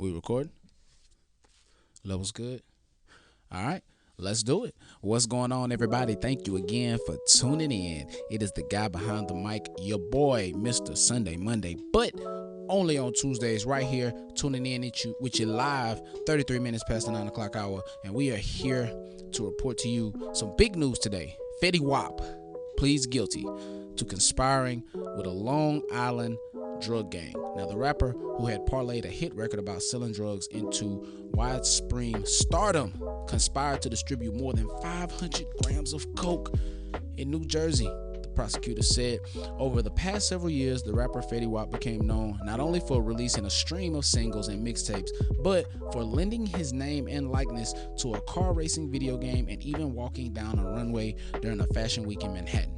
We record? Levels good? All right, let's do it. What's going on, everybody? Thank you again for tuning in. It is the guy behind the mic, your boy, Mr. Sunday Monday, but only on Tuesdays right here, tuning in with you live 33 minutes past the 9 o'clock hour, and we are here to report to you some big news today. Fetty Wap pleads guilty to conspiring with a Long Island drug gang. Now, the rapper, who had parlayed a hit record about selling drugs into widespread stardom, conspired to distribute more than 500 grams of coke in New Jersey. The prosecutor said over the past several years, the rapper Fetty Wap became known not only for releasing a stream of singles and mixtapes, but for lending his name and likeness to a car racing video game and even walking down a runway during a fashion week in Manhattan.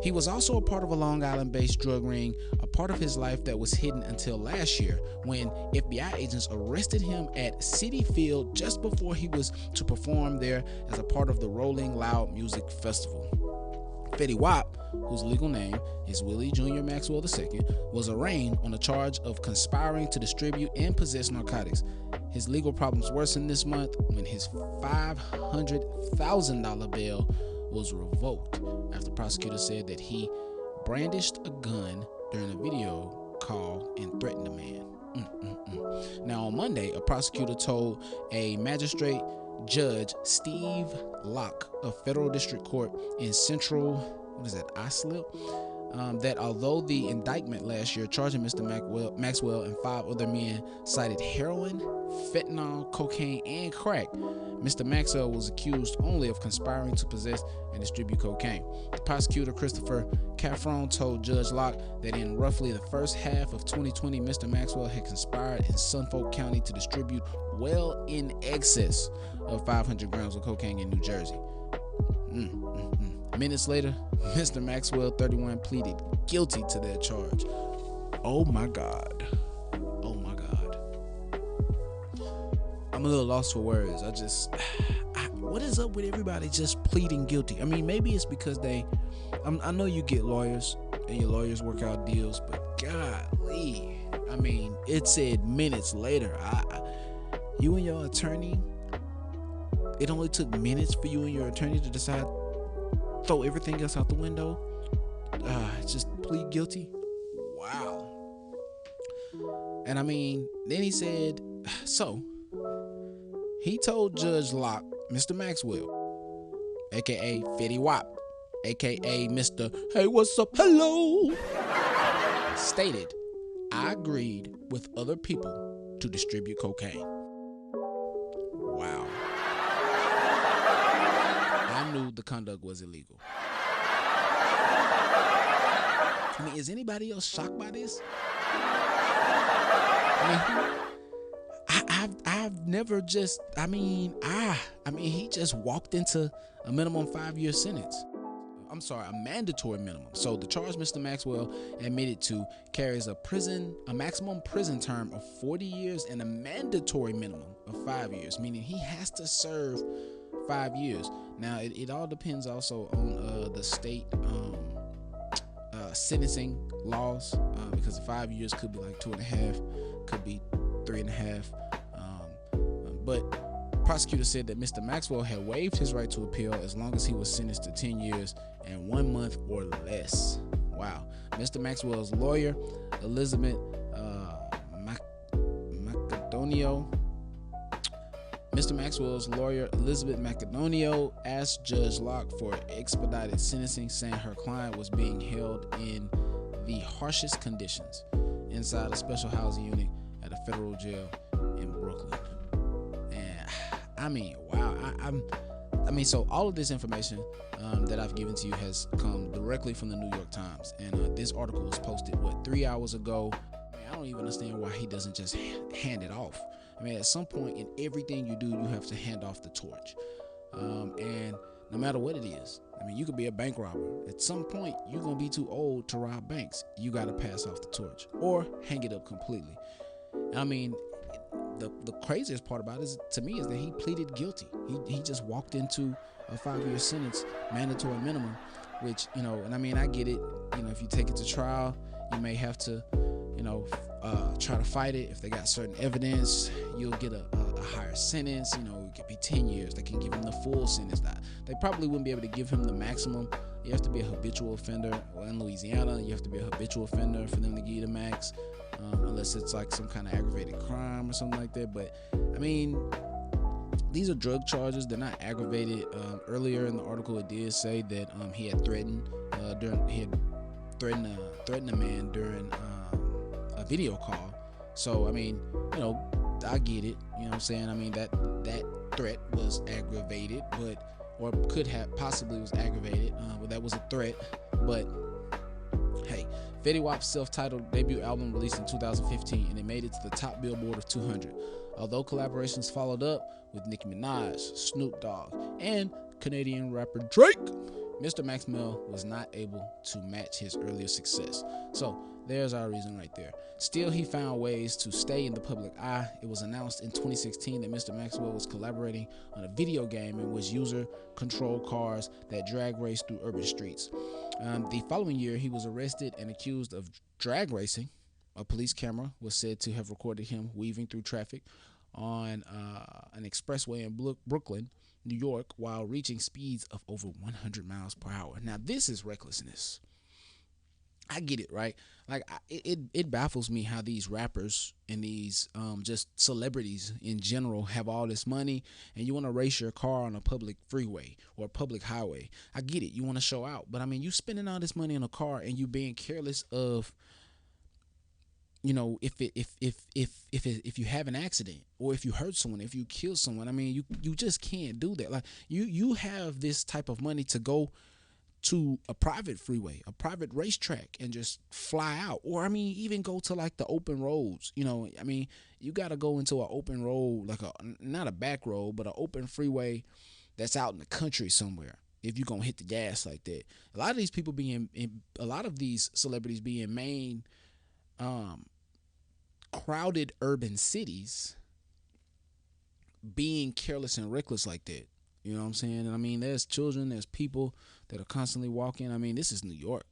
He was also a part of a Long Island-based drug ring, a part of his life that was hidden until last year when FBI agents arrested him at Citi Field just before he was to perform there as a part of the Rolling Loud Music Festival. Fetty Wap, whose legal name is Willie Jr. Maxwell II, was arraigned on a charge of conspiring to distribute and possess narcotics. His legal problems worsened this month when his $500,000 bail was revoked after prosecutors said that he brandished a gun during a video call and threatened a man. Now, on Monday, a prosecutor told a magistrate Judge Steve Locke of Federal District Court in Central, Islip, that although the indictment last year charging Mr. Maxwell and 5 other men cited heroin, fentanyl, cocaine, and crack, Mr. Maxwell was accused only of conspiring to possess and distribute cocaine. The prosecutor, Christopher Caffron, told Judge Locke that in roughly the first half of 2020, Mr. Maxwell had conspired in Suffolk County to distribute well in excess of 500 grams of cocaine in New Jersey. Minutes later, Mr. Maxwell, 31, pleaded guilty to that charge. Oh my God. Oh my God. I'm a little lost for words. What is up with everybody just pleading guilty? I mean, maybe it's because I know you get lawyers and your lawyers work out deals, but golly, I mean, it said minutes later. You and your attorney, it only took minutes for you and your attorney to decide throw everything else out the window, just plead guilty. Wow. And I mean, then he said, so he told Judge Locke, Mr. Maxwell, aka Fetty Wap, aka Mr. Hey, what's up, hello, stated, I agreed with other people to distribute cocaine. Wow. I knew the conduct was illegal. I mean, is anybody else shocked by this? I've never just, he just walked into a minimum 5-year sentence. I'm sorry, a mandatory minimum. So the charge Mr. Maxwell admitted to carries a maximum prison term of 40 years and a mandatory minimum of 5 years, meaning he has to serve 5 years. Now, it all depends also on the state sentencing laws, because 5 years could be like 2.5, could be 3.5. But prosecutor said that Mr. Maxwell had waived his right to appeal as long as he was sentenced to 10 years and 1 month or less. Wow. Mr. Maxwell's lawyer, Elizabeth Macedonio asked Judge Locke for expedited sentencing, saying her client was being held in the harshest conditions inside a special housing unit at a federal jail in Brooklyn. And I mean, wow. So all of this information that I've given to you has come directly from the New York Times, and this article was posted 3 hours ago. I don't even understand why he doesn't just hand it off. I mean, at some point in everything you do, you have to hand off the torch. And no matter what it is, I mean, you could be a bank robber. At some point, you're going to be too old to rob banks. You got to pass off the torch or hang it up completely. I mean, the craziest part about it to me is that he pleaded guilty. He just walked into a 5-year sentence, mandatory minimum, which, and I mean, I get it. If you take it to trial, You may have to, try to fight it. If they got certain evidence, you'll get a higher sentence. It could be 10 years. They can give him the full sentence. They probably wouldn't be able to give him the maximum. You have to be a habitual offender. Well, in Louisiana, you have to be a habitual offender for them to give you the max, unless it's like some kind of aggravated crime or something like that. But I mean, these are drug charges. They're not aggravated. Earlier in the article, it did say that he had threatened a man during a video call. So I mean, I get it. You know what I'm saying? I mean that threat was aggravated, or could have possibly was aggravated. But that was a threat. But hey, Fetty Wap's self-titled debut album released in 2015, and it made it to the top Billboard of 200. Although collaborations followed up with Nicki Minaj, Snoop Dogg, and Canadian rapper Drake, Mr. Maxwell was not able to match his earlier success. So there's our reason right there. Still, he found ways to stay in the public eye. It was announced in 2016 that Mr. Maxwell was collaborating on a video game in which user-controlled cars that drag race through urban streets. The following year, he was arrested and accused of drag racing. A police camera was said to have recorded him weaving through traffic on an expressway in Brooklyn, New York, while reaching speeds of over 100 miles per hour. Now, this is recklessness. I get it, right? Like, it baffles me how these rappers and these just celebrities in general have all this money, and you want to race your car on a public freeway or a public highway. I get it. You want to show out. But, I mean, you spending all this money on a car and you being careless of, if you have an accident or if you hurt someone, if you kill someone, I mean, you just can't do that. Like, you have this type of money to go to a private freeway, a private racetrack, and just fly out. Or, I mean, even go to like the open roads. I mean, you got to go into an open road, like not a back road, but an open freeway that's out in the country somewhere. If you're going to hit the gas like that, a lot of these people a lot of these celebrities be in main crowded urban cities being careless and reckless like that. You know what I'm saying? And I mean, there's children, there's people that are constantly walking. I mean, this is New York.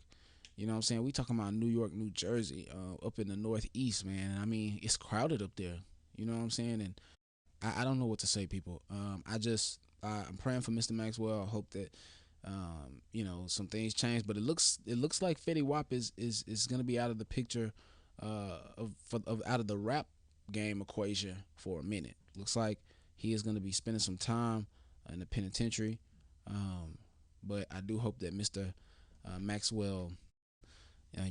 You know what I'm saying? We talking about New York, New Jersey, up in the Northeast, man. And I mean, it's crowded up there. You know what I'm saying? And I don't know what to say, people. I'm praying for Mr. Maxwell. I hope that some things change. But it looks like Fetty Wap is gonna be out of the picture, out of the rap game equation for a minute. Looks like he is gonna be spending some time in the penitentiary. But I do hope that Mr. Maxwell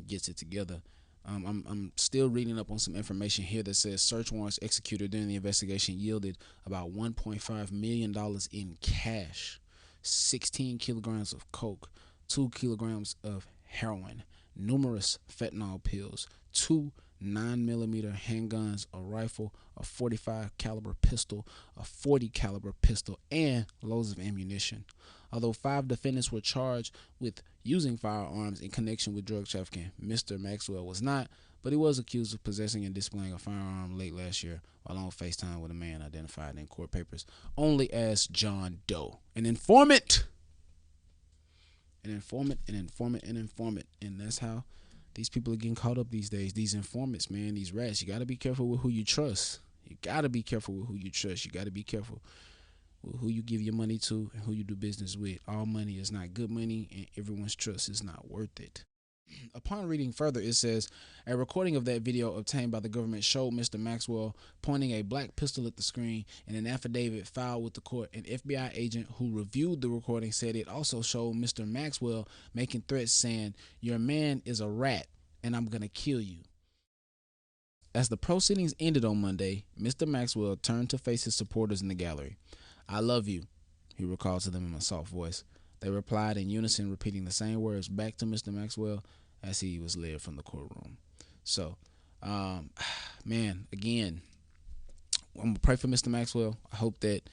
gets it together. I'm still reading up on some information here that says search warrants executed during the investigation yielded about $1.5 million in cash, 16 kilograms of coke, 2 kilograms of heroin, numerous fentanyl pills, 2 9mm handguns, a rifle, a 45 caliber pistol, a 40 caliber pistol, and loads of ammunition. Although 5 defendants were charged with using firearms in connection with drug trafficking, Mr. Maxwell was not, but he was accused of possessing and displaying a firearm late last year while on FaceTime with a man identified in court papers only as John Doe. An informant. And that's how these people are getting caught up these days. These informants, man, these rats. You got to be careful with who you trust. You got to be careful with who you trust. You got to be careful with who you give your money to and who you do business with. All money is not good money, and everyone's trust is not worth it. Upon reading further, it says, a recording of that video obtained by the government showed Mr. Maxwell pointing a black pistol at the screen. In an affidavit filed with the court, an FBI agent who reviewed the recording said it also showed Mr. Maxwell making threats saying, "Your man is a rat and I'm going to kill you." As the proceedings ended on Monday, Mr. Maxwell turned to face his supporters in the gallery. "I love you," he recalled to them in a soft voice. They replied in unison, repeating the same words back to Mr. Maxwell as he was led from the courtroom. So, man, again, I'm going to pray for Mr. Maxwell. I hope that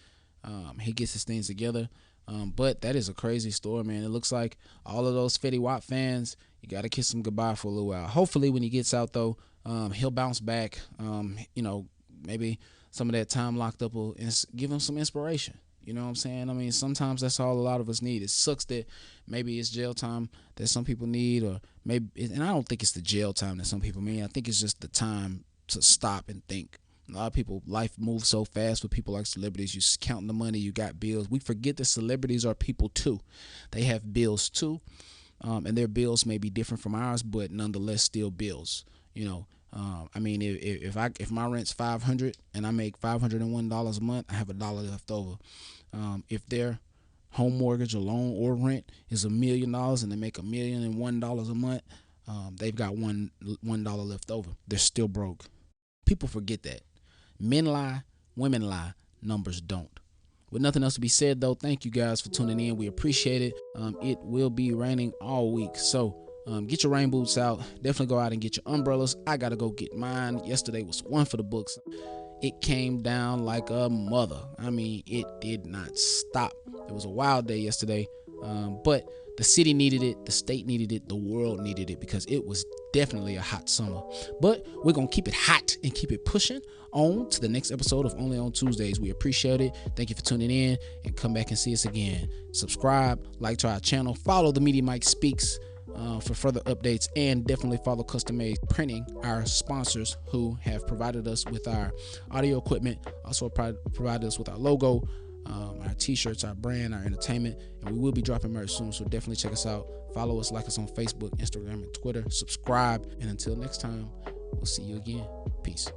he gets his things together. But that is a crazy story, man. It looks like all of those Fetty Wap fans, you got to kiss him goodbye for a little while. Hopefully when he gets out, though, he'll bounce back. Maybe some of that time locked up will give him some inspiration. You know what I'm saying? I mean, sometimes that's all a lot of us need. It sucks that maybe it's jail time that some people need, or maybe, and I don't think it's the jail time that some people mean. I think it's just the time to stop and think. A lot of people, life moves so fast with people like celebrities. You counting the money, you got bills. We forget that celebrities are people too. They have bills too, and their bills may be different from ours, but nonetheless still bills. You know, I mean, if my rent's $500 and I make $501 a month, I have $1 left over. If their home mortgage or loan or rent is $1 million and they make $1,001 a month, they've got $1 left over. They're still broke. People forget that. Men lie, women lie, numbers don't. With nothing else to be said, though, thank you guys for tuning in. We appreciate it. It will be raining all week, so get your rain boots out. Definitely go out and get your umbrellas. I gotta go get mine. Yesterday was one for the books. It came down like a mother. I mean, it did not stop. It was a wild day yesterday, but the city needed it, the state needed it, the world needed it, because it was definitely a hot summer. But we're going to keep it hot and keep it pushing on to the next episode of Only on Tuesdays. We appreciate it. Thank you for tuning in, and come back and see us again. Subscribe, like to our channel, follow the Media Mike Speaks for further updates, and definitely follow Custom Made Printing, our sponsors who have provided us with our audio equipment, also provided us with our logo, our t-shirts, our brand, our entertainment, and we will be dropping merch soon, so definitely check us out. Follow us, like us on Facebook, Instagram, and Twitter. Subscribe, and until next time, we'll see you again. Peace.